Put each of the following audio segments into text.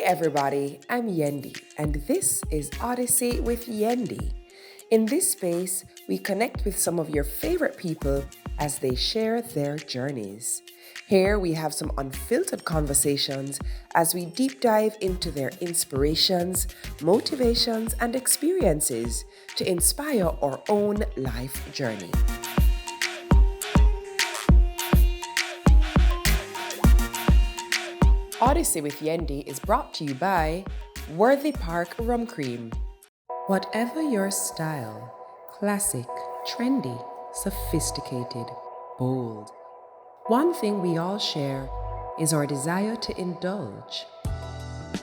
everybody, I'm Yendi, and this is Odyssey with Yendi. In this space, we connect with some of your favorite people as they share their journeys. Here we have some unfiltered conversations as we deep dive into their inspirations, motivations, and experiences to inspire our own life journey. Odyssey with Yendi is brought to you by Worthy Park Rum Cream. Whatever your style, classic, trendy, sophisticated, bold, one thing we all share is our desire to indulge.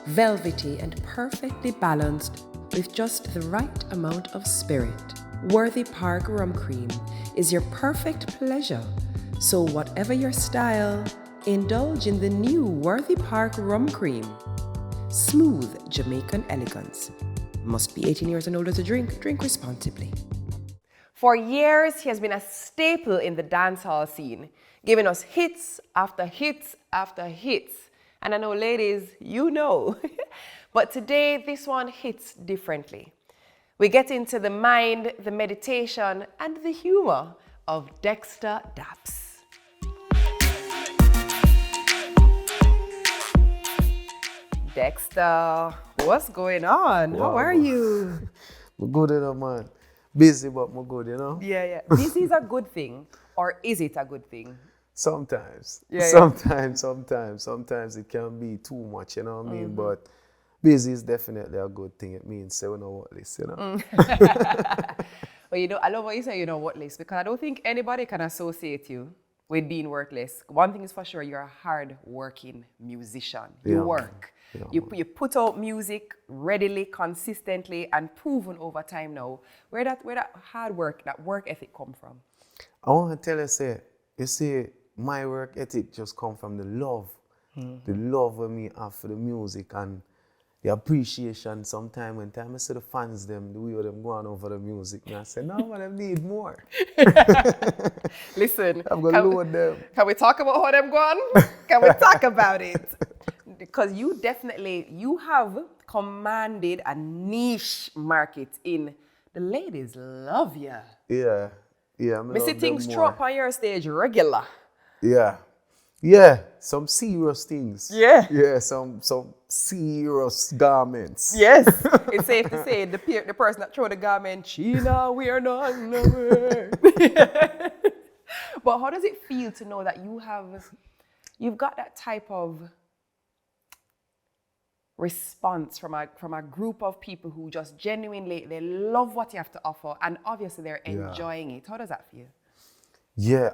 Velvety and perfectly balanced with just the right amount of spirit, Worthy Park Rum Cream is your perfect pleasure. So whatever your style, indulge in the new Worthy Park Rum Cream. Smooth Jamaican elegance. Must be 18 years and older to drink. Drink responsibly. For years, he has been a staple in the dancehall scene, giving us hits after hits after hits. And I know, ladies, you know. But today, this one hits differently. We get into the mind, the meditation, and the humor of Dexta Daps. Dexta, what's going on? Wow. How are you? I'm good enough, man. Busy, but I'm good, you know? Yeah. This is a good thing, or is it a good thing? Sometimes. Yeah. Sometimes it can be too much, you know what I mean? But busy is definitely a good thing. It means say we know what list, you know? Well, you know, I love what you say, you know what list, because I don't think anybody can associate you with being workless. One thing is for sure, you're a hard-working musician. You Yeah, work. man. You put out music readily, consistently, and proven over time now. Where that hard work, that work ethic come from? I want to tell you see, my work ethic just come from the love. The love of me have for the music and the appreciation sometimes when I see the fans them, the way them going over the music, and I say, no man, I need more. Listen, I'm gonna load them. Can we talk about how them gone? Can we talk about it? Because you have commanded a niche market in the ladies love you. Yeah. Me see things throw up on your stage regular. Yeah, some serious things. Yeah. Yeah, some serious garments. Yes, it's safe to say the person that throw the garment, China, we are not nowhere. But how does it feel to know that you've got that type of response from a group of people who just genuinely, they love what you have to offer, and obviously they're enjoying it. How does that feel? Yeah,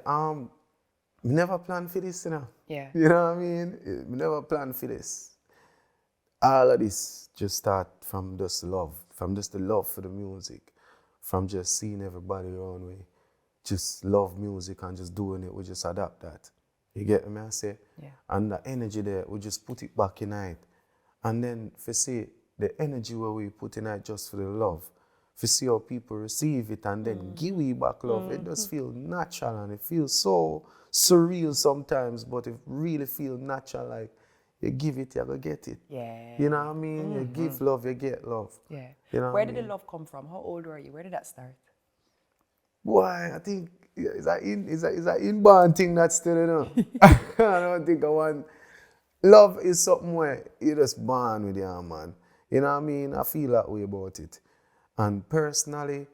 never planned for this, you know. Yeah. You know what I mean? Never planned for this. All of this just start from just love, from just the love for the music, from just seeing everybody around me, just love music and just doing it. We just adapt that. You get me? I say? Yeah. And the energy there, we just put it back in it. And then for see the energy where we put in it just for the love, for see how people receive it and then give we back love, it does feel natural and it feels so surreal sometimes, but it really feels natural, like you give it, you're gonna get it. Yeah. You know what I mean? You give love, you get love. Yeah. You know Where what I did mean? the love come from? How old were you? Where did that start? Boy, I think it's an inborn thing that's still, you know. I don't think I want. Love is something where you just born with your man. You know what I mean? I feel that way about it. And personally,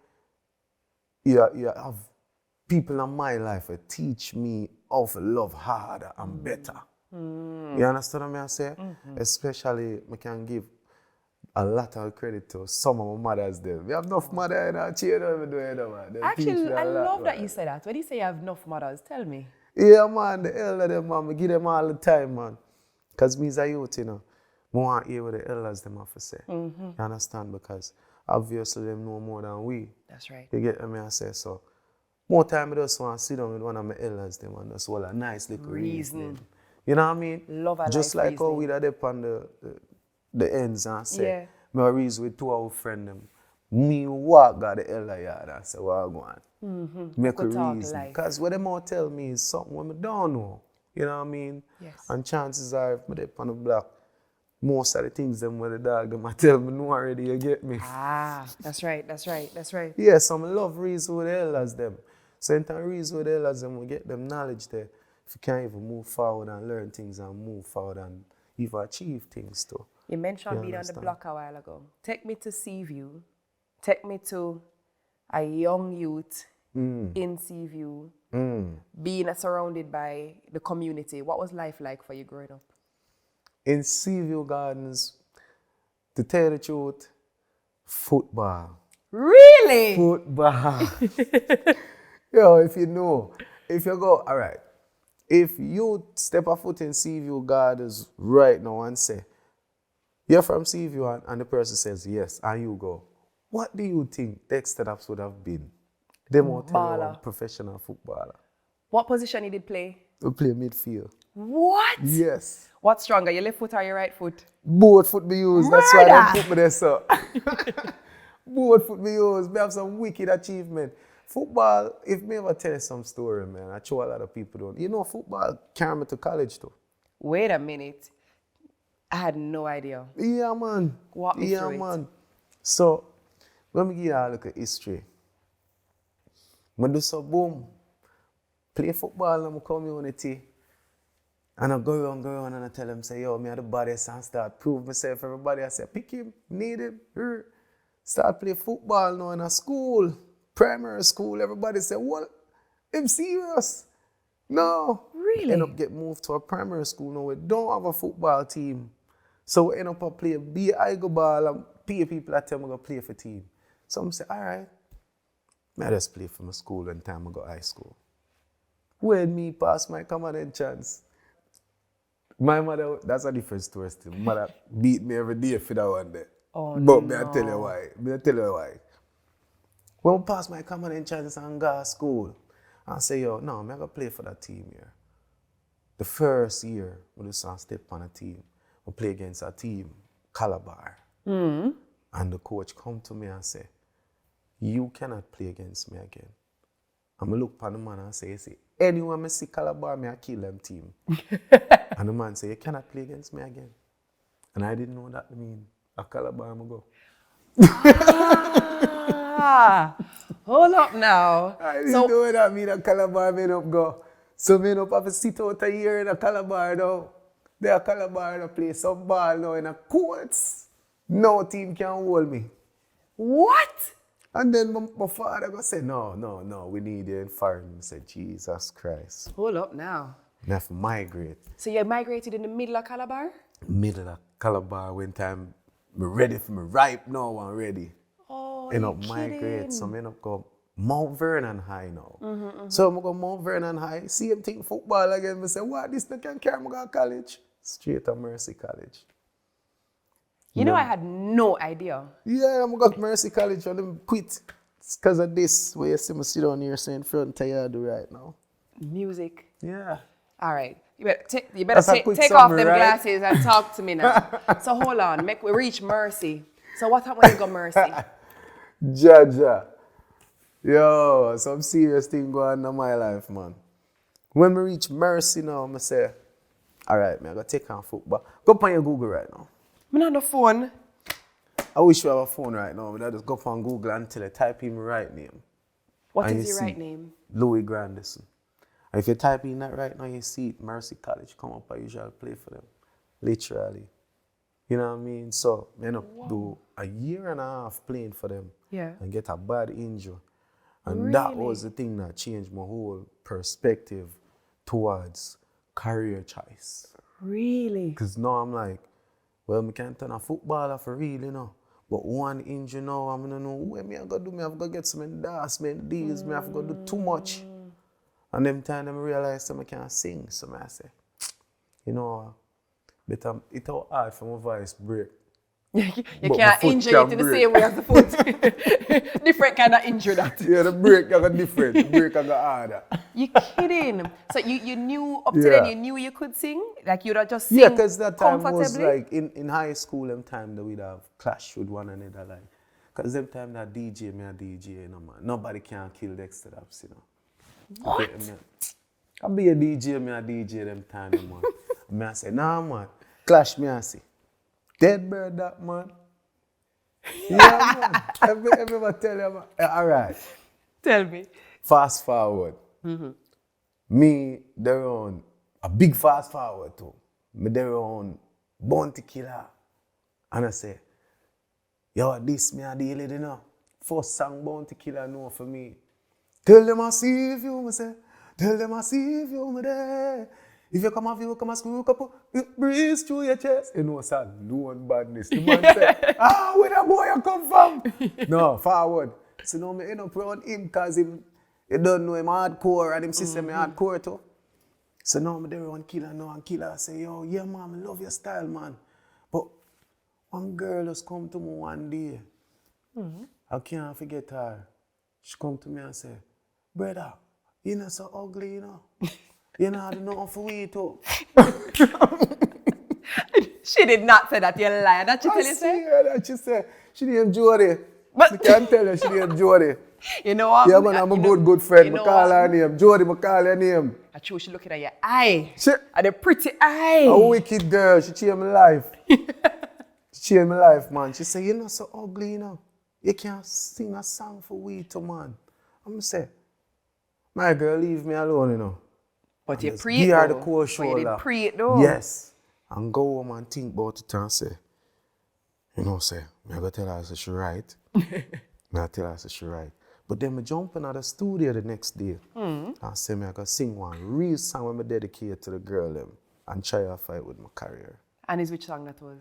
you have people in my life that teach me how to love harder and better. You understand what I say? Especially, I can give a lot of credit to some of my mothers there. We have enough mothers in our children, man. Actually, I love that you say that. When you say you have enough mothers, tell me. Yeah, man, the elder them, man, I give them all the time, man. Because me as a youth, you know, I want to hear what the elders them have to say. You understand? Because obviously them know more than we. That's right. You get me, I say so. More time I just want to sit down with one of my elders them and just hold a nice little reasoning. You know what I mean? Love a just life like how we reasoning. are up on the ends and say, Yeah. me reason with two of our friends them. Me walk got the elder yard and say, what I go on? Make a Could talk reason. life. Because what them all tell me is something what I don't know. You know what I mean? Yes. And chances are, if I dip on the block, most of the things them where the dog them I tell me no already, you get me? That's right. Yeah, some love reason with the elders them. So in time reason with the elders them, we get them knowledge there. If you can't even move forward and learn things and move forward and even achieve things too. You mentioned You being on the understand? block a while ago. Take me to Seaview. Take me to a young youth in Seaview, being surrounded by the community. What was life like for you growing up? In Seaview Gardens, to tell you the truth, football. Really? Football. Yo, if you know, if you go, all right, if you step a foot in Seaview Gardens right now and say, you're from Seaview, and the person says yes, and you go, what do you think Dexta Daps would have been? They won't tell you Baller. a professional footballer. What position you did play? We play midfield. What? Yes. What's stronger, your left foot or your right foot? Both foot be used. That's why Murder! they put me there, so. Both foot be used. We have some wicked achievement. Football, if me ever tell you some story, man, I show a lot of people don't. You know, football carry me to college too. Wait a minute. I had no idea. Yeah, man. Walk me yeah, through it. man. So, let me give you a look at history. I do so boom. Play football in my community. And I go around and I tell them, say, yo, me are the baddest and start prove myself. Everybody, I say, pick him, need him. Start play football now in a school, primary school. Everybody say, what? I'm serious. No. Really? End up get moved to a primary school now. We don't have a football team. So we end up play I go ball and pay people that tell me to play for team. So I say, all right. I just play for my school when time I go high school. When me pass my common chance, my mother, that's a different story still. Mother beat me every day for that one day. Oh, but no. I tell you why. When I pass my common chance and go to school, I say, yo, no, I'm going to play for that team here. The first year, when I step on a team, I play against a team, Calabar. And the coach come to me and say, you cannot play against me again. I'm going to look at the man and say, anyone I see Calabar, I kill them team. And the man say, you cannot play against me again. And I didn't know that mean a Calabar I go. Hold up now. I didn't know that mean a Calabar may not go. So me not have to sit out a year in a Calabar now. They a Calabar and play some ball now in a courts. No team can hold me. What? And then my father go say, no, we need you in foreign. I said, Jesus Christ. Hold up now. I have to migrate. So you migrated in the middle of Calabar? Middle of Calabar when time me ready for me ripe now and ready. Oh, End you up migrate. kidding? So I end up go Mount Vernon High now. So I go Mount Vernon High, same thing football again. I say, what, this not can carry me go to college? Straight to Mercy College. You know, I had no idea. Yeah, I'm got Mercy College and them quit. It's because of this, where you see me sit down here saying front tired right now. Music. Yeah. All right. You better take That's a quick take off summary, them right? glasses and talk to me now. So hold on. Make we reach Mercy. So what happened when you go Mercy? Jaja. Yo, some serious thing going on in my life, man. When we reach Mercy now, I say, all right, man, I got to take on football. Go up on your Google right now. I'm not on the phone. I wish you have a phone right now, but I just go up on Google until I type in my right name. What And is you your see right name? Louis Grandison. And if you type in that right now, you see it, Mercy College come up, I usually play for them. Literally. You know what I mean? So, I end up do a year and a half playing for them. Yeah. And get a bad injury. And that was the thing that changed my whole perspective towards career choice. Really? Because now I'm like, well, I can't turn a footballer for real, you know. But one injury now, I'm going to know what I got to do. I have to get some endorsement deals. I have to do too much. And them time I realize that I can't sing. So I say, you know, but it's all hard for my voice break. You But my can't foot injure can it in the break. same way as the foot. Different kind of injury that. Yeah, the break I got different. The break I got harder. You kidding? So you knew up to Yeah. then you knew you could sing? Like you'd have just sing Yeah, because that time was comfortably? like in high school, them time that we'd have clash with one another. Like, because them time that DJ, me a DJ, you know, man. Nobody can kill Dexta Daps, you know. What? I be a DJ, me a DJ them time, man. Me I say, nah, man. Clash me I see. Dead bird that, man. Yeah, man. Ever tell you, man. All right. Tell me. Fast forward. Me, they're on a big fast forward too. Me, they're on Bounty Killer. And I say, yo, this me a deal it, you know. First song Bounty Killer know for me. Tell them I see if you, me say. Tell them I see if you, me there. If you come and screw a couple, it breeze through your chest. You know, sir, loan badness. The man say, where the boy you come from? No, forward. So now me end up around him because him, you don't know him hardcore and him system hardcore too. So now me there around Killer now and Killer say, yo, yeah man, I love your style, man. But one girl just come to me one day. I can't forget her. She come to me and say, brother, you're not so ugly, you know. You know, I don't know for we too. She did not say that, you liar. That she tell you say? Yeah, that she said. She named Jody. But I can't tell her she named Jody. You know what? Yeah, man, I'm a good friend. You I know call what? her name. Jody, I call her name. I true, she looking at your eye. She, At the pretty eye. a wicked girl. She changed my life. She changed my life, man. She said, you're not so ugly, you know. You can't sing a song for we too, man. I'm say, my girl, leave me alone, you know. But you Just pre give it her though. the cold But you did shoulder. pre it though. Yes. And go home and think about it and say, you know, say, I gotta tell her say she right. I tell her say she right. But then I jump in the studio the next day and say I gotta sing one real song when I dedicate to the girl them and try to fight with my career. And is which song that was?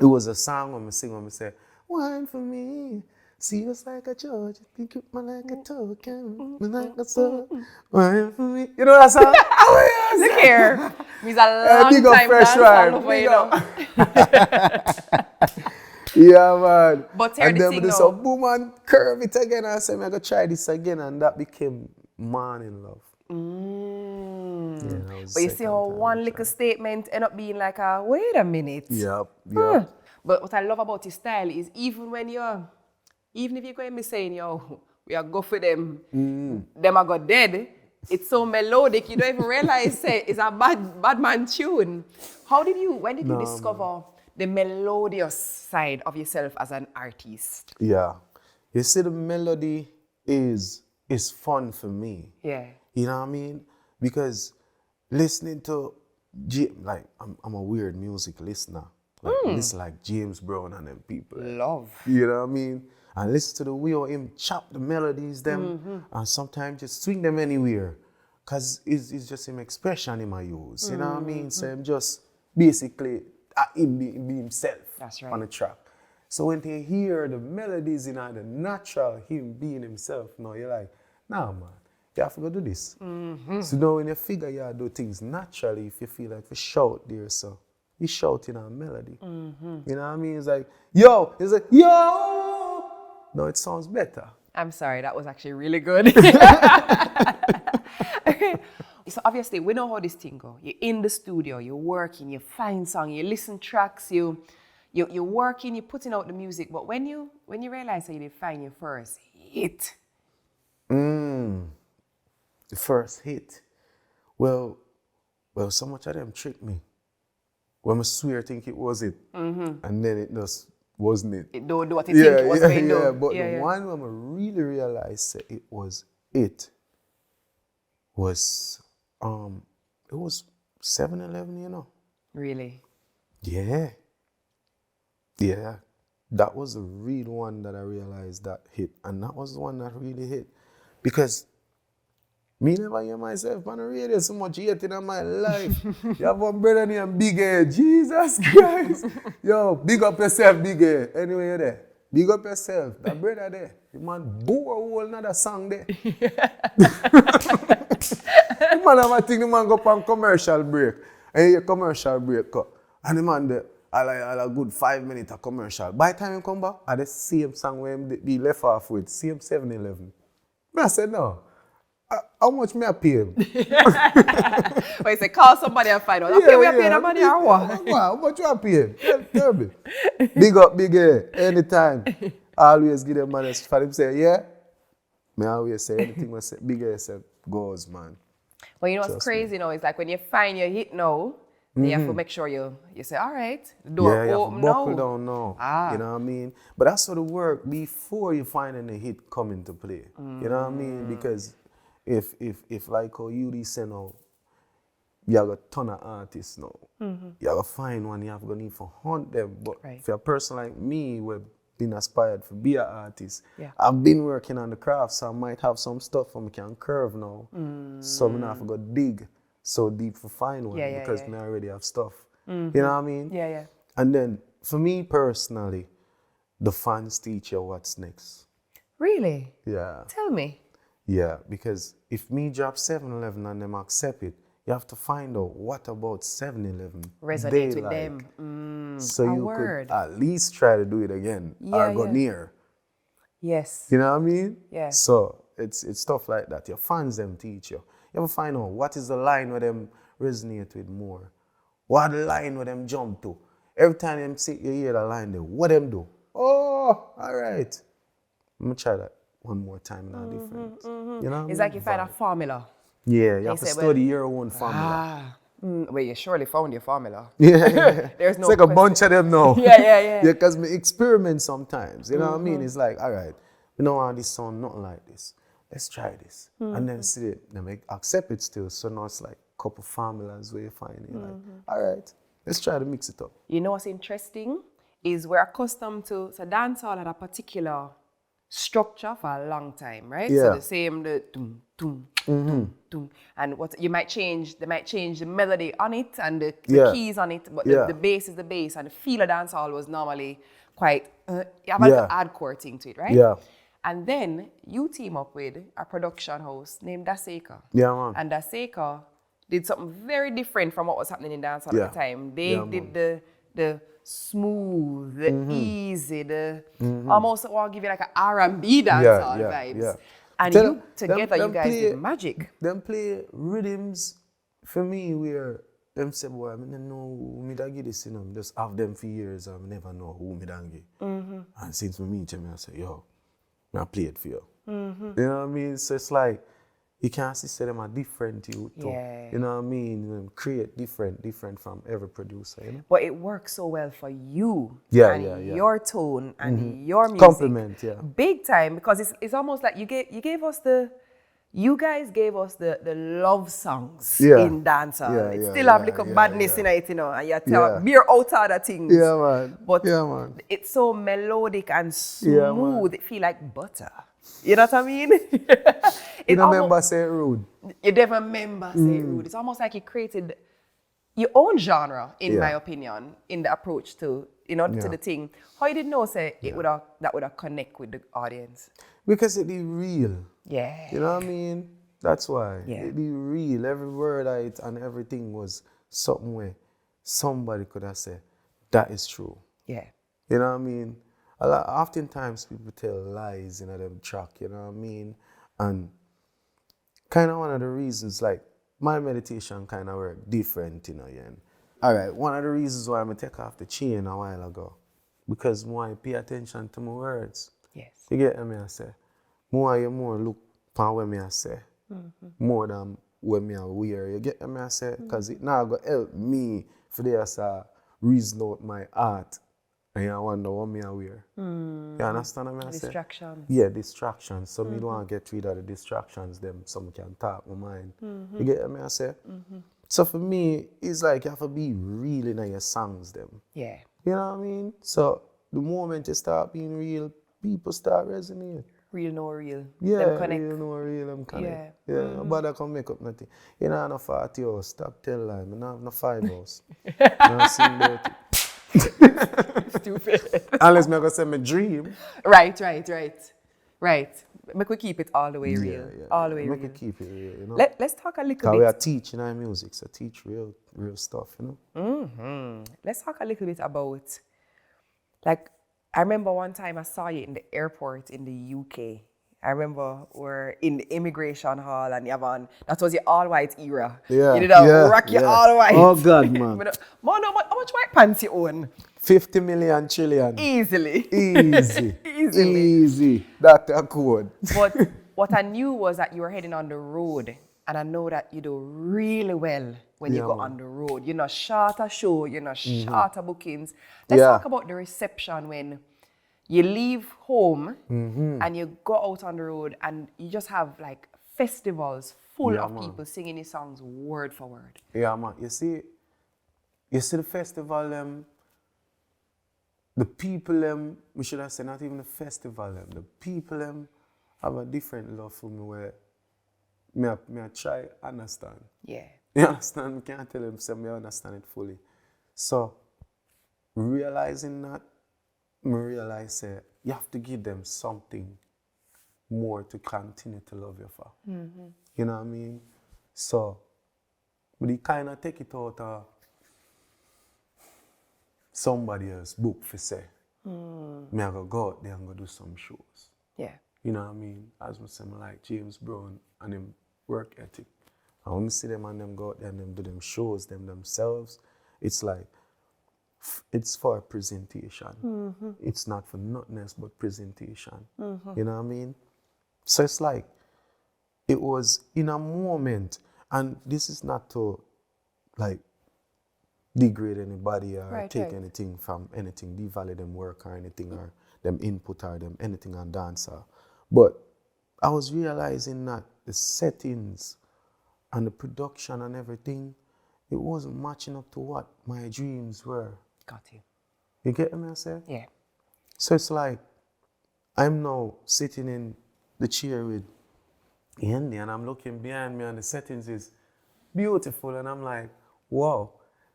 It was a song when I sing when I say, wine for me. See us like a judge, think of me like a token, me like a soul. Wine for me. You know that song? Oh, yes. Look here. Me's a long Big up time Fresh dance Rhyme. all over, Big you know. Yeah, man. But here and the then thing we do now. some boom and curve it again and say, I'm going to try this again. And that became Man in Love. Yeah, that was But you the see second how time one I little tried. statement end up being like a, wait a minute. Yep. But what I love about his style is even if you're going to be saying, yo, we are go for them, them are got dead, it's so melodic, you don't even realize say, it's a bad man tune. When did you discover the melodious side of yourself as an artist? Yeah. You see, the melody is fun for me. Yeah. You know what I mean? Because listening to, I'm a weird music listener. Like, listen like James Brown and them people. Love. You know what I mean? And listen to the way how him chop the melodies them and sometimes just swing them anywhere. Because it's just him expression him I use. You know what I mean? So him just basically him be himself. That's right. On the track. So when they hear the melodies in the natural him being himself, now you're like, nah man, you have to go do this. So now when you figure you do things naturally, if you feel like you shout there, so you shout in a melody. You know what I mean? It's like, yo! It's like, yo! No, it sounds better. I'm sorry, that was actually really good. Okay. So obviously, we know how this thing go. You're in the studio, you're working, you find song, you listen tracks, you're working, you're putting out the music. But when you realize that you did find your first hit. The first hit. Well, so much of them tricked me. When I swear I think it was it. And then it just wasn't it. It don't do what you think it was going to do. But the one when I really realized that it was it was, it was 7-Eleven, you know. Really? Yeah. Yeah. That was the real one that I realized that hit. And that was the one that really hit. Because me never hear myself on the radio so much hate in my life. You have one brother named Big A. Jesus Christ. Yo, big up yourself, Big A. Anyway, you're there. Big up yourself. That brother there. The man bore a whole another song there. The man have a thing, the man go on commercial break. And your commercial break cut. And the man there, I a good 5 minutes of commercial. By the time he come back, I the same song where he left off with, same 7-Eleven. I said, no. How much may I pay him? But you say, call somebody and find out. Okay, we are paying the money or what? How much you pay him? Tell me. Big up, Big A. Anytime. I always give them money. For him say, yeah. Me always say anything Big A said goes, man. But you know what's crazy now? It's like when you find your hit now, Then you have to make sure you say, all right, the door Yeah, you have to open buckle now. down now. Ah. You know what I mean? But that's sort of work before you find any hit come into play. You know what I mean? Because if like how you send out, you have a ton of artists now. You have to find one, you have to need to hunt them. But Right. for a person like me, who been aspired to be an artist, Yeah. I've been working on the craft, so I might have some stuff I can curve now. So I have to go dig so deep to find one Yeah, because yeah. I already have stuff. You know what I mean? Yeah, yeah. And then for me personally, the fans teach you what's next. Really? Yeah. Tell me. Yeah, because if me drop 7-Eleven and them accept it, you have to find out what about 7-Eleven Resonate they with like. them. So a you word. could at least try to do it again or go Yeah. near. Yes. You know what I mean? Yeah. So it's stuff like that. Your fans them teach you. You have to find out what is the line where them resonate with more. What line where them jump to. Every time them see you hear the line there, what them do? Oh, all right. I'm gonna try that one more time now different. You know what It's I like mean? you find a formula. Yeah, you have to say, study well, your own formula. Well, you surely found your formula. Yeah. There's no It's like a question. bunch of them now. Yeah. Yeah, because me experiment sometimes. You know what I mean? It's like, all right, you know how this sound nothing like this. Let's try this. And then see it, then make accept it still. So now it's like a couple formulas where you find it. Like, all right, let's try to mix it up. You know what's interesting is we're accustomed to, so dancehall had a particular structure for a long time, right? Yeah. So the same, the tum, tum, tum, tum. And what they might change the melody on it and the Yeah. keys on it, but Yeah. the bass is the bass, and the feel of dancehall was normally quite, you have like Yeah. an hardcore thing to it, right? Yeah. And then you team up with a production house named Daseka. Yeah, man. And Daseka did something very different from what was happening in dancehall Yeah. at the time. They Yeah, did the smooth, the easy, the almost I want to give you like an R&B dancehall vibes. Yeah. And Tell you them- together, them you guys play- did magic. Them play rhythms for me where them say, boy, I don't know who me da give this, you know. I just have them for years and I never know who me da give. And since we meet them, I say, yo, I play it for you. You know what I mean? So it's like, you can't see them are different you too. Yeah. You know what I mean? Create different from every producer, you know? But it works so well for you Yeah, and yeah. your tone and your music. Compliment, yeah. Big time, because it's almost like you guys gave us the love songs Yeah. in dancehall. Yeah, It yeah, still have yeah, little yeah, badness yeah. in it, you know, and you tell Yeah. beer out other things. Yeah, man. But Yeah, man. it's so melodic and Yeah, smooth. It feel like butter. You know what I mean? You don't remember say it rude? You never remember say rude. It's almost like you created your own genre, in Yeah. my opinion, in the approach to to the thing. How you did know say that would have connect with the audience? Because it is real. Yeah. You know what I mean? That's why. Yeah. It is real. Every word I it and everything was something where somebody could have said, that is true. Yeah. You know what I mean? Oftentimes people tell lies in them track, you know what I mean? And kind of one of the reasons, like, my meditation kind of work different, you know, yeah. All right, one of the reasons why I take off the chain a while ago, because more I pay attention to my words. Yes. You get what I say? More look for what I say, more than what I wear. You get what I say? Because it now going to help me for this reason out my art. And you wonder what I wear. You understand what I say? Distractions. Yeah, distractions. So me don't want to get rid of the distractions them so I can talk my mind. You get what I say? So for me, it's like you have to be real in your songs them. Yeah. You know what I mean? So the moment you start being real, people start resonating. Real no real. Yeah, Them connect. real, no real, them connect. Yeah. Yeah, nobody can make up nothing. You know, no 40 hours, stop tell lie. I don't have no 5 hours. I sing dirty. Stupid. Unless me go say my dream. Right. Make we keep it all the way real. Yeah. All the way Make real. it keep it real, you know. Let's talk a little Because we are bit. teaching our music, so teach real stuff, you know. Let's talk a little bit about, like, I remember one time I saw you in the airport in the UK. I remember we're in the immigration hall and you have on, that was your all white era. Yeah, You did a yeah, rock your yeah. all white. Oh, God, man. Man, how much white pants you own? 50 million trillion. Easily. Easy. Easily. Easy. That's a code. But what I knew was that you were heading on the road And I know that you do really well when you go on the road. You're not shorter show, you're not shorter bookings. Let's talk about the reception when you leave home and you go out on the road and you just have like festivals full of people singing your songs word for word. Yeah, man. You see the festival, the people, we should have said not even the festival, the people have a different love for me where me I try understand. Yeah. You understand? I can't tell them say me understand it fully. So realizing that, I realize you have to give them something more to continue to love you for. You know what I mean? So we kind of take it out of somebody else's book for say, me I go out there and go do some shows. Yeah. You know what I mean? As I say, I like James Brown and him work ethic. And when I see them and them go out there and them do them shows themselves, it's like, it's for presentation. It's not for nothing else but presentation. You know what I mean? So it's like, it was in a moment, and this is not to like degrade anybody or take anything from anything, devalue them work or anything, or them input or them anything on dancer. But I was realizing that the settings and the production and everything, it wasn't matching up to what my dreams were. Got you. You get what I say? Yeah. So it's like, I'm now sitting in the chair with Yendi and I'm looking behind me and the settings is beautiful and I'm like, wow,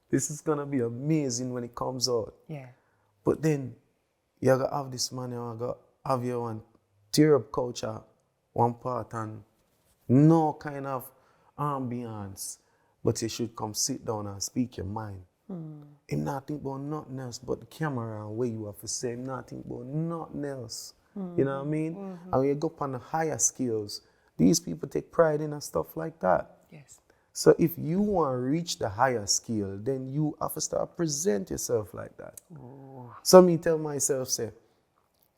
this is gonna be amazing when it comes out. Yeah. But then you gotta have this man, you gotta have your one tear up culture, one part and no kind of ambience, but you should come sit down and speak your mind. Him not think about nothing else but the camera and where you have to say, him not think about nothing else. You know what I mean? And when you go up on the higher skills, these people take pride in and stuff like that. Yes. So if you want to reach the higher skill, then you have to start present yourself like that. So me tell myself, say,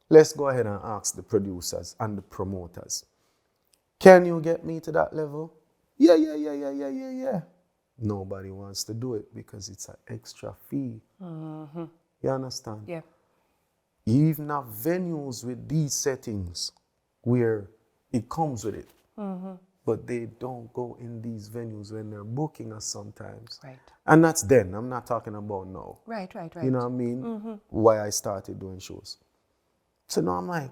let's go ahead and ask the producers and the promoters. Can you get me to that level? Yeah. Nobody wants to do it because it's an extra fee. You understand? Yeah. You even have venues with these settings where it comes with it. But they don't go in these venues when they're booking us sometimes. Right. And that's then. I'm not talking about now. Right. You know what I mean? Why I started doing shows. So now I'm like,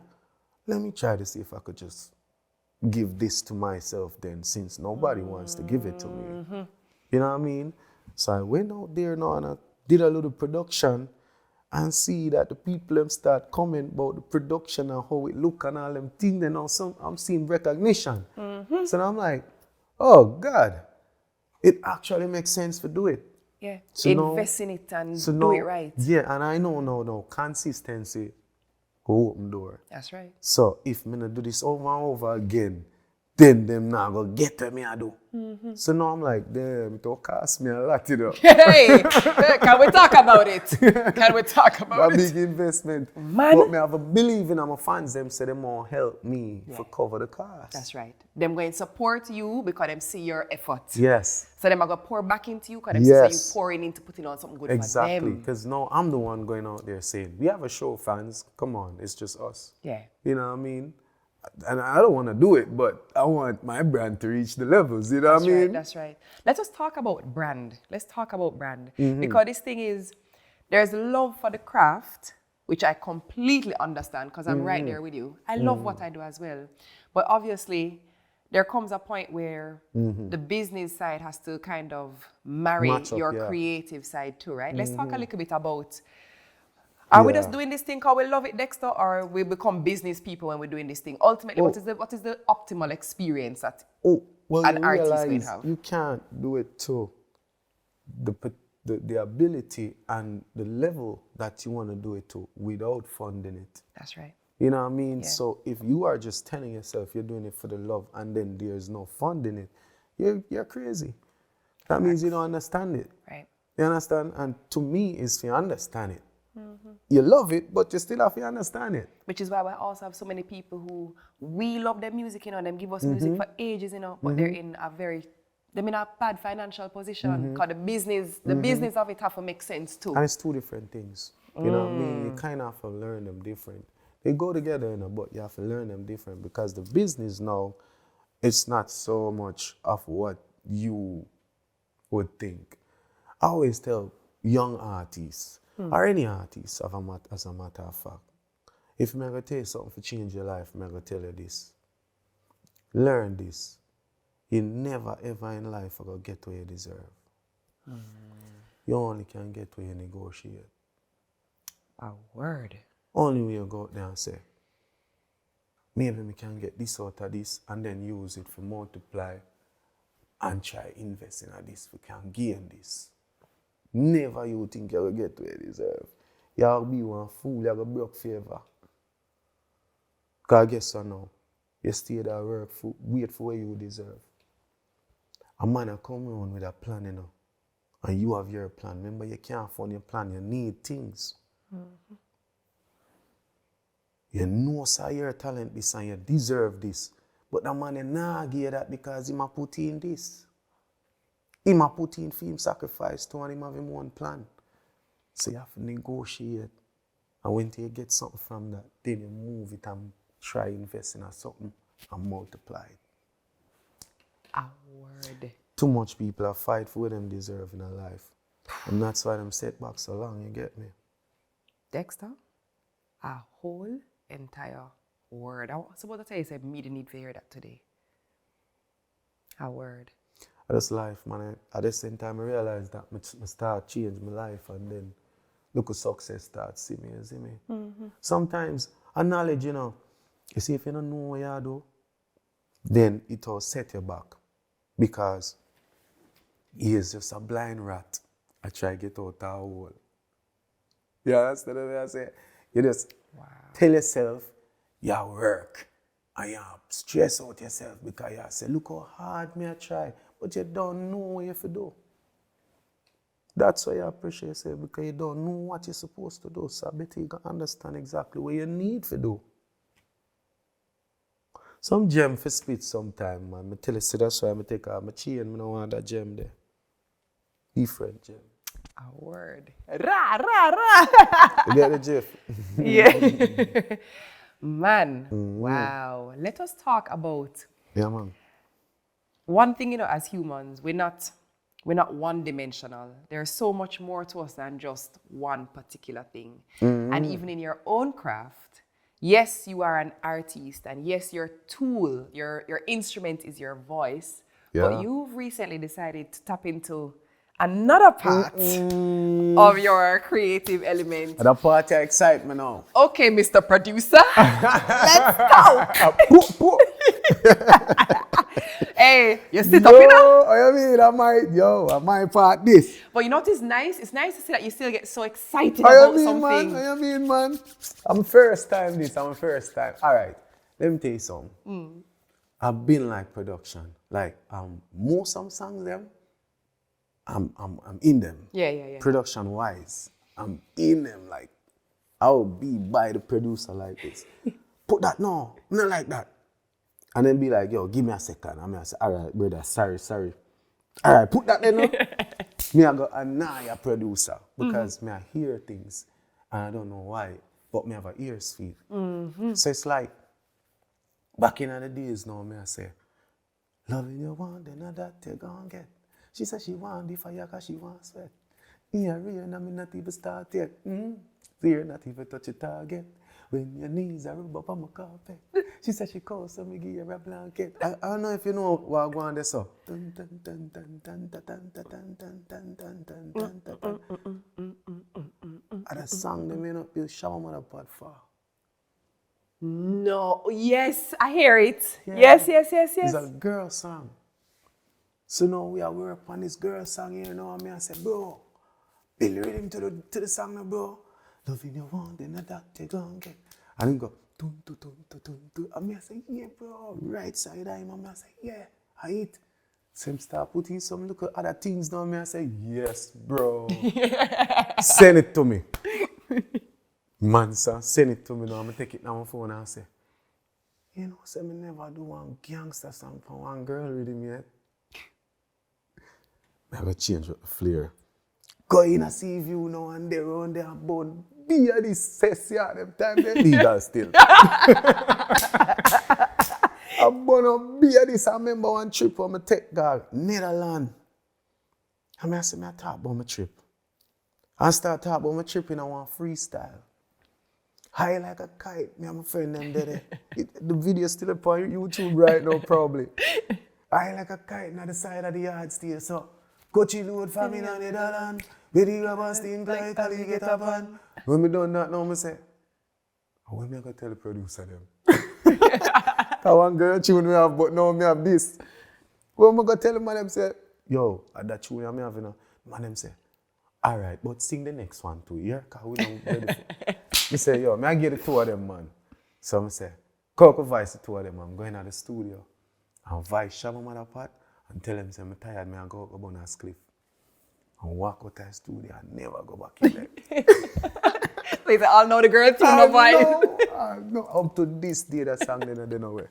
let me try to see if I could just give this to myself then, since nobody wants to give it to me. You know what I mean? So I went out there now and I did a little production and see that the people them start comment about the production and how it look and all them things. Then also I'm seeing recognition. So now I'm like, oh God, it actually makes sense to do it. Yeah. So invest in it and do it right. Yeah, and I know now consistency go open door. That's right. So if me not do this over and over again, then them not gonna get what me I do. So now I'm like, damn, it will cost me a lot, you know. Hey, can we talk about it? Can we talk about a it? big investment. Man. But me have a belief in my fans, them say them won't help me for cover the cost. That's right. Them going to support you because them see your effort. Yes. So them are going to pour back into you because them see you pouring into putting on something good for them. Exactly. Because now I'm the one going out there saying, we have a show, fans. Come on, it's just us. Yeah. You know what I mean? And I don't want to do it, but I want my brand to reach the levels. You know what I mean? Right, that's right. Let's just talk about brand. Let's talk about brand. Because this thing is, there's love for the craft, which I completely understand because I'm right there with you. I love what I do as well. But obviously, there comes a point where the business side has to kind of marry your creative side too, right? Let's talk a little bit about, are we just doing this thing because we love it, Dexter, or we become business people when we're doing this thing? Ultimately, what is the optimal experience that an artist will have? You can't do it to the ability and the level that you want to do it to without funding it. That's right. You know what I mean? Yeah. So if you are just telling yourself you're doing it for the love and then there's no funding it, you're crazy. That means you don't understand it. Right. You understand? And to me, it's to understand it. you love it, but you still have to understand it. Which is why we also have so many people who we love their music, and them give us music for ages, but they're in they're in a bad financial position because the business of it have to make sense too. And it's two different things. You know what I mean? You kind of have to learn them different. They go together, but you have to learn them different because the business now, it's not so much of what you would think. I always tell young artists, or any artist, as a matter of fact, if I'm going to tell you something to change your life, I'm going to tell you this. Learn this. You never ever in life are going to get where you deserve. You only can get where you negotiate. A word. Only way you go out there and say, maybe we can get this out of this and then use it for multiply and try invest in this. We can gain this. Never you think you're going to get where you deserve. You'll be one fool, you're going to broke favor. Because guess what now? You stay there, work, wait for what you deserve. A man will come around with a plan, and you have your plan. Remember, you can't find your plan, you need things. You know, sir, your talent this and you deserve this. But the man will not give you that because he might put in this. He might put in for him sacrifice to and him have him one plan. So you have to negotiate. And when you get something from that, then you move it and try invest in something and multiply it. A word. Too much people are fight for what them deserve in their life. And that's why them setbacks so long, you get me? Dexta, a whole entire word. I was about to tell you, said me the need to hear that today. A word. That's life, man. At the same time, I realized that I start change my life and then look at success start see me, you see me? Sometimes, a knowledge, you see, if you don't know what you do, then it will set you back. Because he is just a blind rat. I try to get out of a hole. Yeah, that's the way I say. You just tell yourself you work and you stress out yourself because you say, look how hard me I try, but you don't know what you have to do. That's why you appreciate yourself, because you don't know what you're supposed to do. So I bet you can understand exactly what you need to do. Some gem for spit sometime, man. I tell you, see, that's why I take off my chain. I don't want that gem there. Different gem. A word. Ra, ra, ra. You get the gif? Yeah. Man, wow. Let us talk about Yeah, man. one thing, as humans, we're not one-dimensional. There's so much more to us than just one particular thing. And even in your own craft, yes, you are an artist, and yes, your tool, your instrument is your voice, but you've recently decided to tap into another part of your creative element. That part that excites me now. Okay, Mr. Producer, let's go. Hey, you sit up, I mean, I might part this. But you know what is nice? It's nice to see that you still get so excited about something. I mean, man. I'm first time. All right, let me tell you something. I've been like production. Like, most some songs them, I'm in them. Yeah. Production wise, I'm in them. Like, I'll be by the producer like this. Put that no, not like that. And then be like, yo, give me a second. I'm going to say, all right, brother, sorry. All right, put that there now. Me, I go annoy a producer because me, I hear things and I don't know why, but me have a ear speed. So it's like, back in the days now, me I say, loving you want, then that you gon' get. She said she want the fire because she want sweat. Yeah, real, and me not even start yet. You're not even touch a target. When your knees are rub up on my carpet. She said she calls, so me give her a blanket. I don't know if you know what I go on there, so. And a song they may not be shower mother part for. No, yes, I hear it. Yeah. Yes. It's a girl song. So now we are work on this girl song here now, and I say, bro, build the rhythm to the song now, bro. Loving you want, then that they gon' get. And then go, dun, dun, dun, dun, dun, dun. And I say, yeah, bro. Right side of him, and I say, yeah, I eat. Same start putting some look at other things down. I say, yes, bro. Send it to me. Man, sir, send it to me now. I take it on my phone and say, you know, say me never do one gangster song for one girl with him yet. I will change up the flair. Go in and see if you know and they're on there bone. Be a this session them time they legal still. I born up be a this. I remember one trip on my tech girl, Netherlands. I say me I talk about my trip. I start talking about my trip in a one freestyle. High like a kite, me and my friend them there. The video still up on YouTube right now probably. High like a kite on the side of the yard still. So, Coachy load for me in the Netherlands. With the rubber stink like a get up on. When me done that now, I say, oh, when me go tell the producer them? That one girl tune me have, but now me have this. When me go tell them, them say, yo, that tune me have, you know. Man, them say, all right, but sing the next one too, yeah? Because we don't ready for. Me say, yo, me I get the two of them, man. So I say, Coco voice the two of them, I'm going to the studio. And voice Shabba mother part and tell them, say, I'm tired, me I go up on a cliff. And walk out of the studio and never go back in there. Like they all know the girl tune no voice. No, up to this day, that song they don't know where.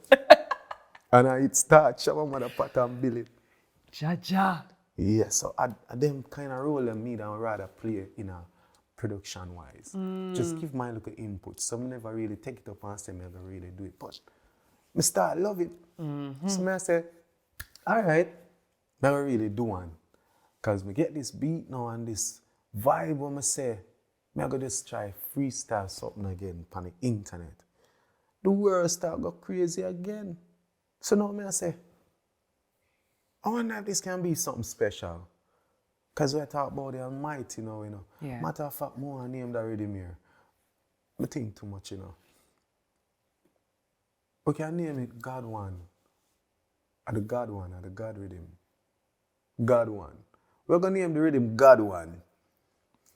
And it starts, Shabba mother part and Billy. Jaja. Yeah, so I them kind of role them me than rather play in a production-wise. Just give my little input. Some never really take it up and say me I don't really do it. But I start love it. So I say, all right, I don't really do one. Because I get this beat now and this vibe when I say, I go just try freestyle something again on the internet. The world start go crazy again. So now I say, I wonder if this can be something special. Because we talk about the Almighty now, you know. Yeah. Matter of fact, more named already here. I think too much, you know. We can name it God One. Or the God One, or the God Rhythm. God One. We're going to name the rhythm God One.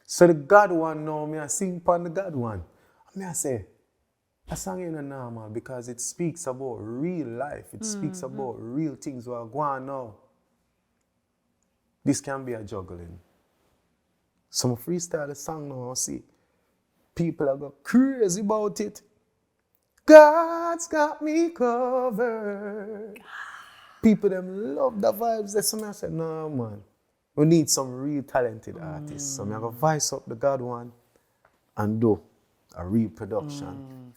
So the God One now, I sing upon the God One. I say, a song ain't normal because it speaks about real life. It speaks about real things we are going now. This can be a juggling. Some freestyle the song now, see. People are go crazy about it. God's got me covered. People them love the vibes. That's something I said, no man. We need some real talented artists. So I'm going to voice up the God One and do a real production.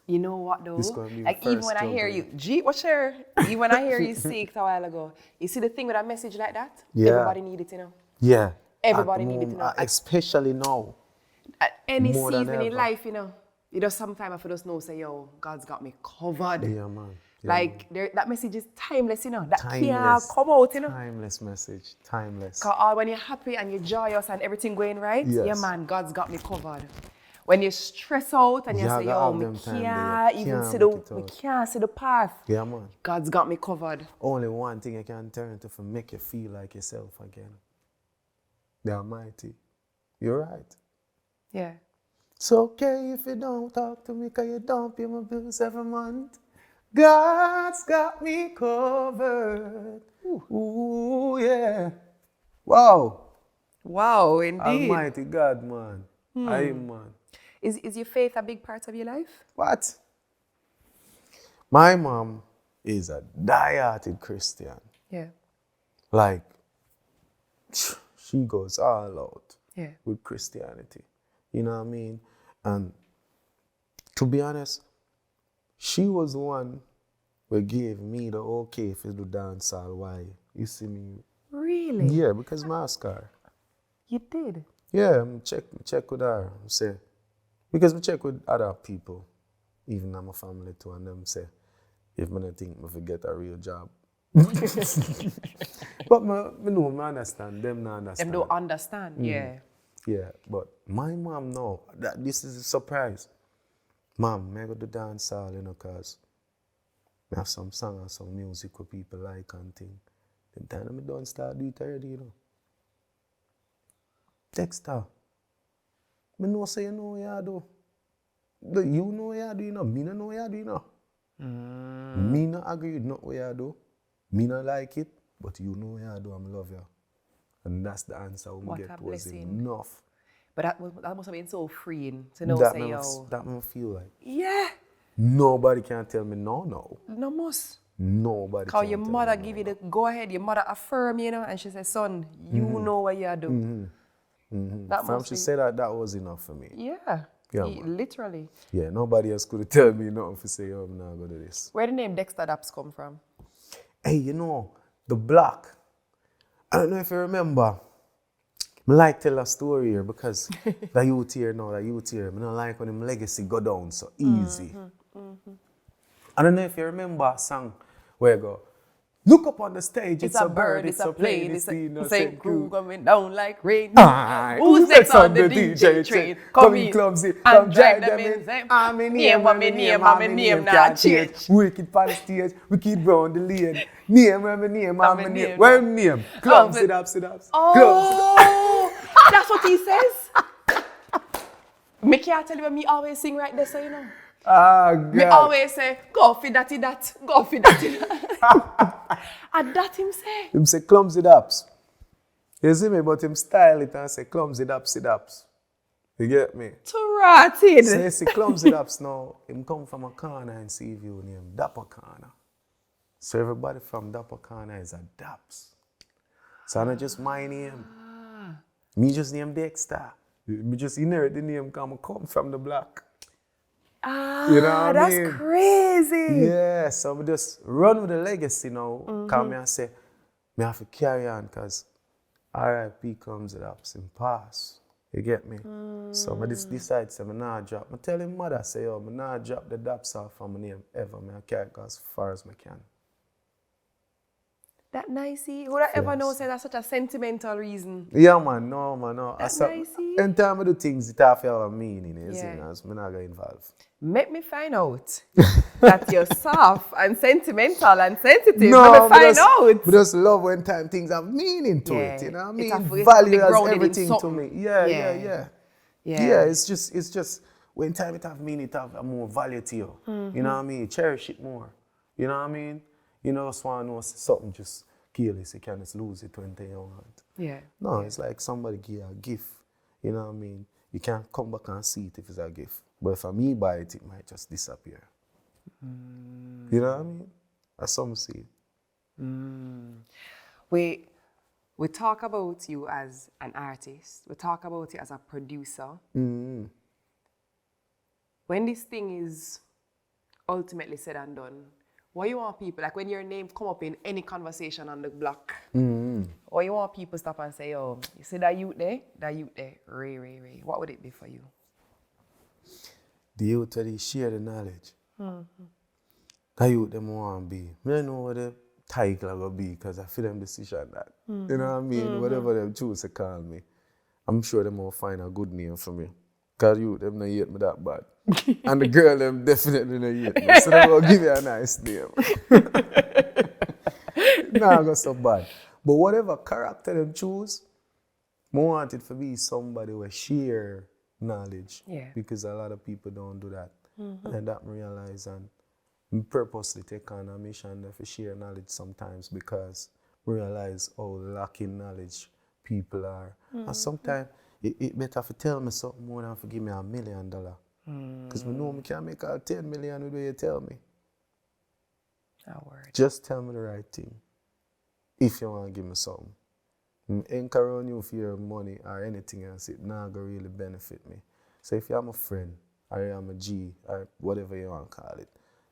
You know what though? This gonna be Like the even first when I hear juggling. you, G, what's your? Even when I hear you speak a while ago, you see the thing with a message like that? Yeah. Everybody need it, you know. Yeah. Everybody need it, you know. Especially now. At any more than season in ever. life, you know, you just sometimes I just know say, yo, God's got me covered. Yeah, man. Yeah, Like that message is timeless, you know. That can't timeless. come out, you know. Timeless message. Timeless. Cause when you're happy and you're joyous and everything going right, Yes. yeah man, God's got me covered. When you stress out and you Yeah, say, gotta yo, have me them time can't there. You even can't see make the it we out. can't see the path. Yeah, man. God's got me covered. Only one thing you can turn to make you feel like yourself again. The Almighty. You're right. Yeah. It's okay if you don't talk to me because you don't pay my bills every month. God's got me covered. Ooh, yeah. Wow. Wow, indeed. Almighty God, man. I man. Is your faith a big part of your life? What? My mom is a die-hearted Christian. Yeah. Like, she goes all out Yeah. with Christianity. You know what I mean? And to be honest, she was the one who gave me the okay for the dancehall. Why? You see me? Really? Yeah, because my Oscar. You did? Yeah, check with her. Say, because we check with other people, even in my family too, and them say, if I don't think I forget a real job. But me know, I understand. Them not understand. Them don't understand, yeah. Yeah, but my mom know that this is a surprise. Mom, I go to dance hall, you know, cause I have some song and some music what people like and thing. Then time I don't start do it already, you know. Dexta, I know say you know what you do. But you know what you do, you know. Me no know what you do, you know. Me no agree with not what you do. Me no like it, but you know what you do and I love you. And that's the answer we What get a was blessing. enough. But that must have been so freeing to know, That say, yo. that me feel like Yeah. nobody can tell me no. No must. Nobody Because can your tell mother me give no, you no. the go ahead, your mother affirm, and she says, son, you know what you do. That From must she be, said that was enough for me. yeah. Yeah, man. Literally. Yeah, nobody else could tell me nothing to say, oh, I'm not going to do this. Where the name Dexta Daps come from? Hey, the black. I don't know if you remember. I like tell a story here because the youth here, I don't like when them legacy go down so easy. I don't know if you remember a song where you go, look up on the stage, It's a bird, it's a plane, it's a same crew coming down like rain. Aye, Who's next on the DJ train? Come in clumsy, and come drive drive them them in. insane. I'm in Name, I'm my in name, I'm my in name, now can't change. change. Wicked pan stage, wicked round the lane. Name, my name, I'm my in name. name, Where now. name? Clumsy daps, clumsy. Oh, that's what he says. Me can't tell you what me always sing right there, so you know. Ah, God. Me always say, go for that, go for that. And that him say. Him say clumsy daps. You see me, but him style it and say clumsy daps. You get me? Trotted. So you see clumsy daps now, him come from a corner in Sea View named Dapper Corner. So everybody from Dapper Corner is a Daps. So I don't just my name. Me just name Dexta. Me just inherit the name because I come from the block. You know what I That's mean? crazy. Yeah, so we just run with the legacy now. Because me I say, me have to carry on because RIP comes it up in pass. You get me? So I just decide say, I not drop. I tell him mother, say, I not drop the Daps off from my name ever. I carry it as far as I can. That nicey. Who that ever Yes. know say that's such a sentimental reason? Yeah, man, no. That nicey. Anytime I do things, it have to have a meaning, you see, Yeah. so I'm not going to involve. Make me find out that you're soft and sentimental and sensitive. No, Let me find out. We just love when time things have meaning to Yeah. it, you know what I It mean? have to be Value has grounded in everything to something. me. Yeah. Yeah. Yeah, it's just when time it have meaning, it have a more value to you. You know what I mean? Cherish it more. You know what I mean? You know, just want to know something just careless, you can just lose it when you want. Yeah. No, it's like somebody give you a gift. You know what I mean? You can't come back and see it if it's a gift. But if I me buy it, it might just disappear. You know what I mean? As some see it. We talk about you as an artist. We talk about you as a producer. When this thing is ultimately said and done, what you want people, like when your name come up in any conversation on the block, what you want people stop and say, oh, you see that youth there? Ray. What would it be for you? The youth where they share the knowledge. The youth them want to be. I don't know what the title will be because I feel them decision that. You know what I mean? Whatever them choose to call me. I'm sure them will find a good name for me. Because you, them not hate me that bad. And the girl, them definitely not hate me. So they will give you a nice name. Nah, go so bad. But whatever character them choose, I want it to be somebody who share knowledge. Yeah. Because a lot of people don't do that. And that I realize and I purposely take on a mission to share knowledge sometimes because I realize how lacking knowledge people are. And sometimes it better to tell me something more than to give me $1 million. Because I know I can't make out 10 million with what you tell me. Just tell me the right thing. If you want to give me something. I ain't around you for your money or anything else. It not going to really benefit me. So if you're my friend or you're my G or whatever you want to call it,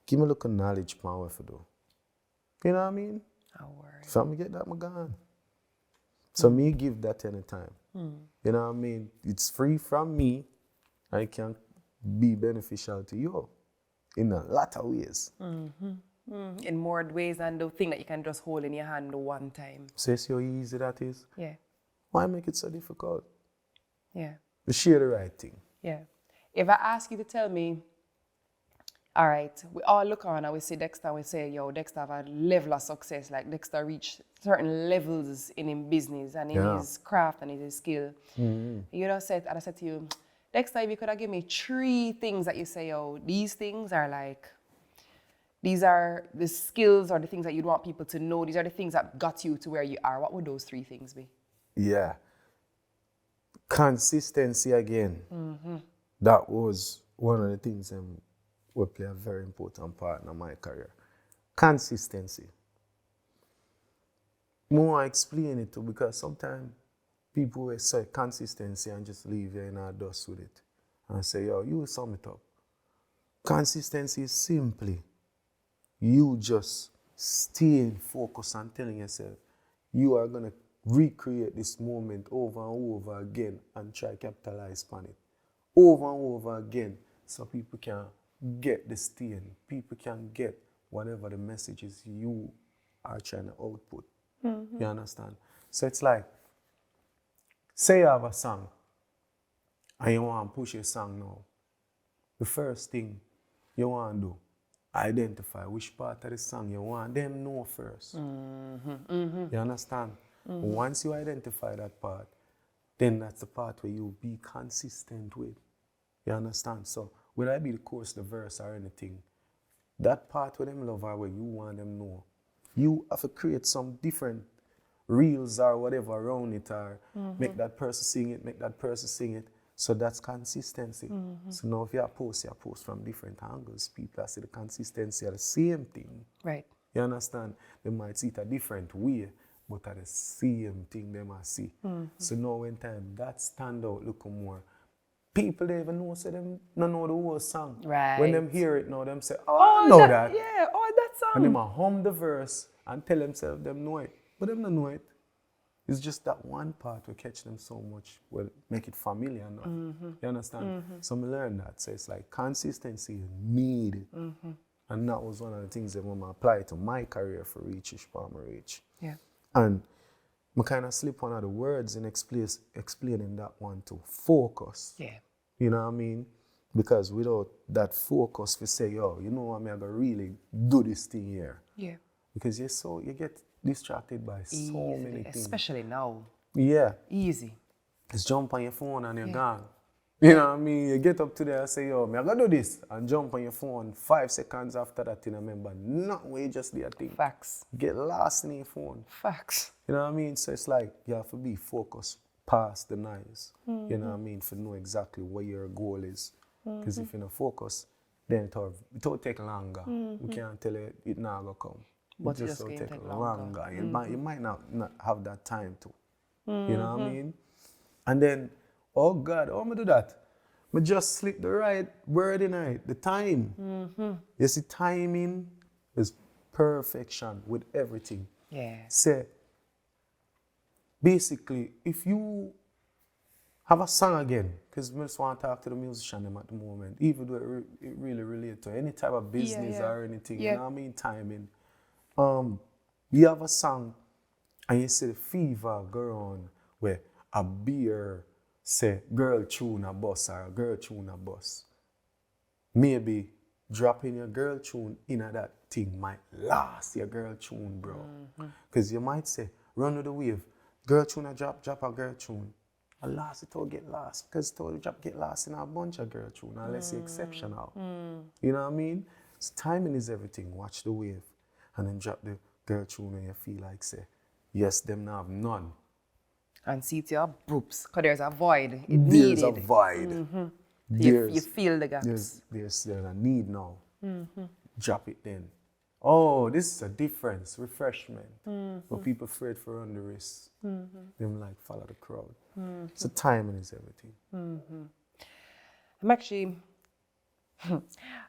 give me a little knowledge on what to do. You know what I mean? If I'm get that, I'm gone. So me give that anytime. You know what I mean? It's free from me. And it can be beneficial to you in a lot of ways. In more ways than the thing that you can just hold in your hand one time. So see how easy that is? Yeah. Why make it so difficult? Yeah. To share the right thing. Yeah. If I ask you to tell me, all right, we all look on and we see Dexta and we say, yo, Dexta have a level of success. Like Dexta reached certain levels in his business and in his craft and in his skill. You know, I said to you, Dexta, if you could have given me 3 things that you say, yo, these things are like, these are the skills or the things that you'd want people to know. These are the things that got you to where you are. What would those 3 things be? Yeah. Consistency again. That was one of the things would play a very important part in my career. Consistency. More I explain it too because sometimes people will say consistency and just leave you in a dust with it and say, yo, you sum it up. Consistency is simply you just staying focused and telling yourself you are going to recreate this moment over and over again and try to capitalize on it. Over and over again so people can get the stain. People can get whatever the messages you are trying to output. You understand? So it's like, say you have a song and you want to push your song now. The first thing you want to do, identify which part of the song you want them know first. You understand? Once you identify that part, then that's the part where you'll be consistent with. You understand? So whether it be the chorus, the verse, or anything, that part where them love are where you want them know, you have to create some different reels or whatever around it, or make that person sing it, make that person sing it. So that's consistency. So now if you post from different angles. People see the consistency of the same thing. Right. You understand? They might see it a different way, but at the same thing they might see. So now when time that stand out look more, people they even know, say them don't know the whole song. Right. When them hear it now, them say, oh I know that. Yeah, that song. And they might hum the verse and tell themselves them know it. But them don't know it. It's just that one part will catch them so much, will make it familiar enough. You understand? So I learned that. So it's like consistency is needed. And that was one of the things that when I applied to my career for Reachish Palmer Reach. Yeah. And I kind of slip one of the words in explaining that one to focus. Yeah. You know what I mean? Because without that focus, we say, yo, you know what, I'm going to really do this thing here. Yeah. Because you get distracted by so many things. Especially now. Yeah. Easy. Just jump on your phone and you're gone. You know what I mean? You get up to there and say, yo, I'm going to do this. And jump on your phone. 5 seconds after that, you remember nothing where you just did a thing. Facts. Get lost in your phone. Facts. You know what I mean? So it's like you have to be focused past the noise. You know what I mean? To know exactly what your goal is. Because if you're not focused, then it will take longer. We can't tell you it not going to come. But it just will take longer. You might not have that time to. You know what I mean? And then, oh God, how am I do that? I just slip the right word in it, the time. You see, timing is perfection with everything. Yeah. Say, basically, if you have a song again, because I just want to talk to the musician them at the moment, even though it really relates to any type of business or anything, you know what I mean, timing. You have a song and you see the fever go on where a beer say girl tune a bus or a girl tune a bus. Maybe dropping your girl tune in that thing might last your girl tune, bro. Because you might say, run with the wave, girl tune a drop a girl tune. And last it all get lost because it all get lost in a bunch of girl tune unless you're exceptional. You know what I mean? So timing is everything. Watch the wave. And then drop the girl tune and you feel like say, yes, them now have none. And see it your broops, because there's a void. There's a void. You feel the gaps. There's a need now. Drop it then. Oh, this is a difference, refreshment. But people afraid for run the risk. Them like follow the crowd. So timing is everything. I'm actually,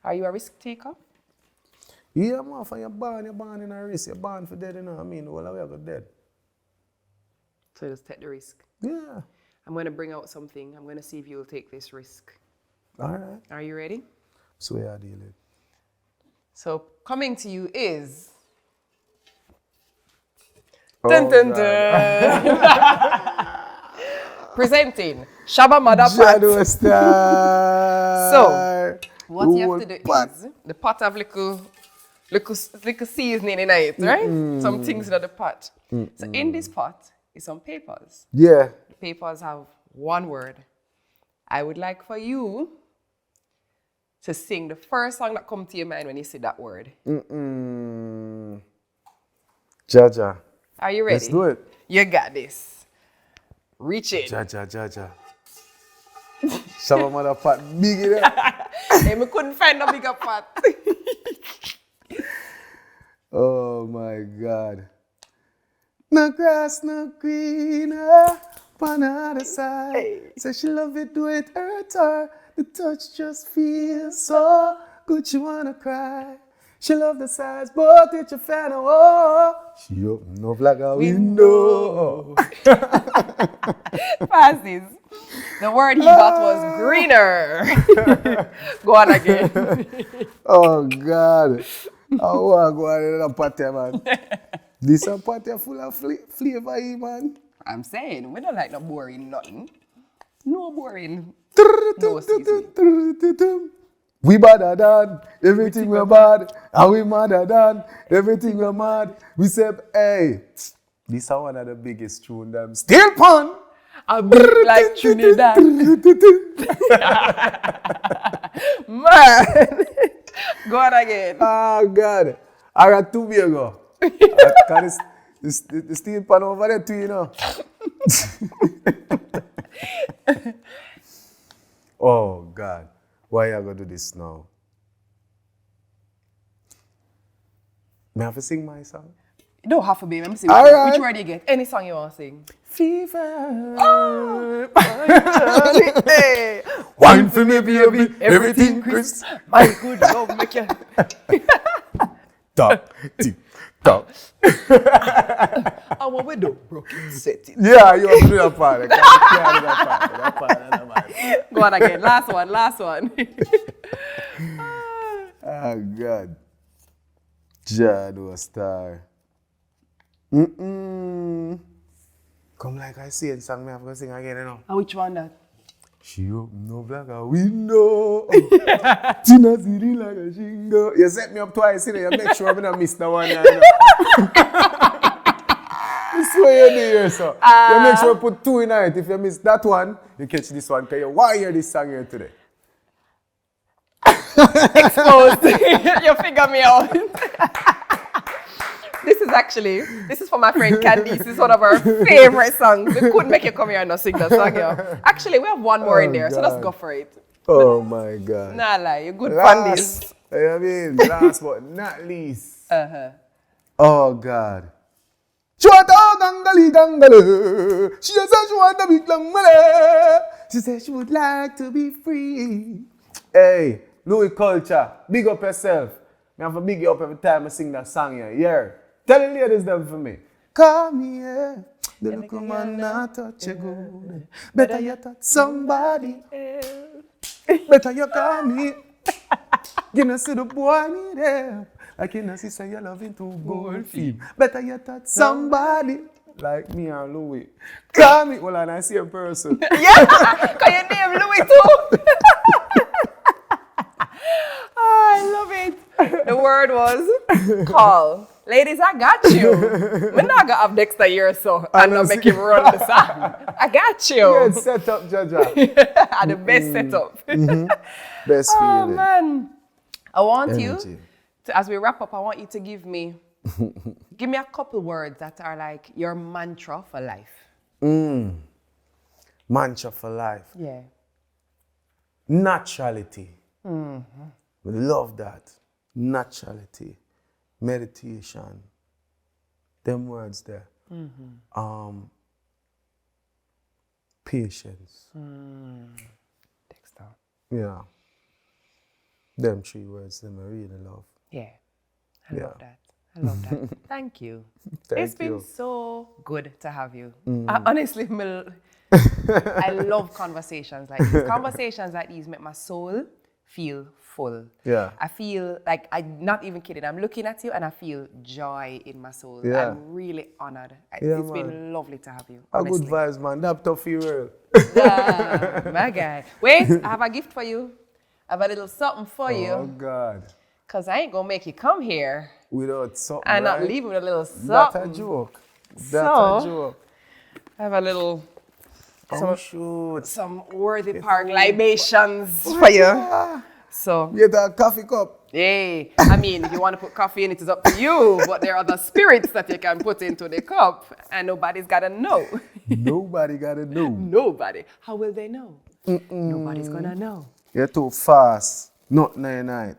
are you a risk taker? Yeah, man, for you're born in a risk. You're born for dead, you know what I mean? Well, we are dead. So just take the risk. Yeah. I'm going to bring out something. I'm going to see if you'll take this risk. All right. Are you ready? So we are dealing. So coming to you is... Oh, dun, dun, dun. Presenting Shabba Mother Pot. So, what you have to do is, the pot have little seasoning in it, right? Some things in the pot. So in this pot is some papers. Yeah. The papers have one word. I would like for you to sing the first song that comes to your mind when you see that word. Jaja. Are you ready? Let's do it. You got this. Reach it. Jaja, Jaja. Some of mother pot big in there. Hey, me couldn't find a bigger pot. Oh my God. No grass, no greener, on the other side. Hey. Say she love it, do it hurt her. The touch just feels so good, she wanna cry. She love the size, but it's a fan of oh. She open up like a window. Passes. The word he got was greener. Go on again. Oh God. I want to go on in a party, man. This a party full of flavor, here, man. I'm saying, we don't like no boring nothing. No boring. No season. We badder than everything we're bad, and we madder than everything we're mad. We say, hey, this is one of the biggest tune them still pun. A bit like Trinidad. Man. Go on again. Oh God. I got 2 beer go. Because the steel pan over there too, you know. Oh God. Why you gonna do this now? May I have to sing my song? You don't have to be. Let me see Alright. which word you get. Any song you want to sing. Fever. Oh. Hey. Wine for me, baby. Everything crisp. My good love, make you. Top, tick, top. And what we do, broken set it. Yeah, you have to do that part. That part. Go on again. Last one. Oh God. Jado star. Come like I say in song, me have to sing again, you know. And which one that? She open up like a window. Tina Ziri like a shingle. You set me up twice, you know. You make sure I don't miss that one. You know. I swear you do here, so. You make sure you put 2 in it. If you miss that one, you catch this one. Because you want to hear this song here today. Exposed. You figure me out. This is for my friend Candy. This is one of our favorite songs. We couldn't make you come here and not sing that song here. Actually, we have one more in there, so let's go for it. Oh my God. Nah, lie, you're good on this. I mean, last but not least. Oh God. She want a gangali. She just said she want a big long money. She said she would like to be free. Hey, Louis Culture, big up yourself. I have to big you up every time I sing that song here. Yeah. Tell the ladies them for me. Come here. The look of man not touch you good. Better you touch somebody else. Better you come here. You know see the boy need help. Like you know see say you love him to gold feed. Better you touch somebody like me and Louis. Come here. Well, and I see a person. Yeah, because your name Louis too. I love it. The word was call. Ladies, I got you. We're not gonna have Dexta here, so I'm not make him run the song. I got you. Good setup, Jaja. And the best setup. Best Oh feeling. man. I want Energy. you to, as we wrap up, I want you to give me a couple words that are like your mantra for life. Mantra for life. Yeah. Naturality. We love that. Naturality. Meditation. Them words there. Patience. Dexta. Yeah. Them 3 words them I really love. Yeah. I love that. I love that. Thank you. It's been so good to have you. Honestly, I love conversations like these. Conversations like these make my soul feel full. Yeah. I feel like, I'm not even kidding, I'm looking at you and I feel joy in my soul. Yeah. I'm really honored. Yeah, It's been lovely to have you, A honestly. good vibes, man. That tough for you, real. My guy. Wait, I have a gift for you. I have a little something for Oh, you. God. Because I ain't going to make you come here Without something, and not right? leave with a little That's something. a joke. That's So- a joke. I have a little, Oh, shoot. some Worthy Park libations for you. So, Get a coffee cup. hey, I mean, if you want to put coffee in, it is up to you. But there are other spirits that you can put into the cup, and nobody's got to know. Nobody got to know. Nobody. How will they know? Nobody's gonna know. You're too fast. Not night.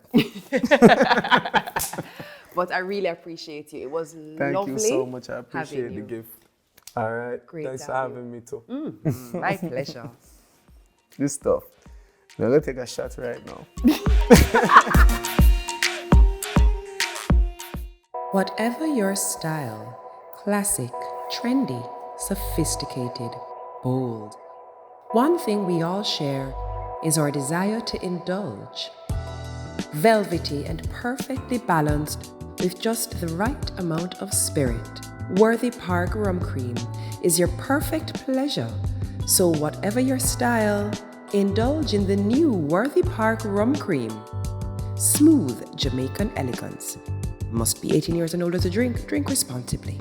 But I really appreciate you. It was Thank lovely. you so much. I having appreciate the you. gift. All right. Great Thanks to for have having me too. My pleasure. This stuff. Now let's take a shot right now. Whatever your style, classic, trendy, sophisticated, bold, one thing we all share is our desire to indulge. Velvety and perfectly balanced with just the right amount of spirit, Worthy Park Rum Cream is your perfect pleasure. So whatever your style, indulge in the new Worthy Park Rum Cream. Smooth Jamaican elegance. Must be 18 years and older to drink. Drink responsibly.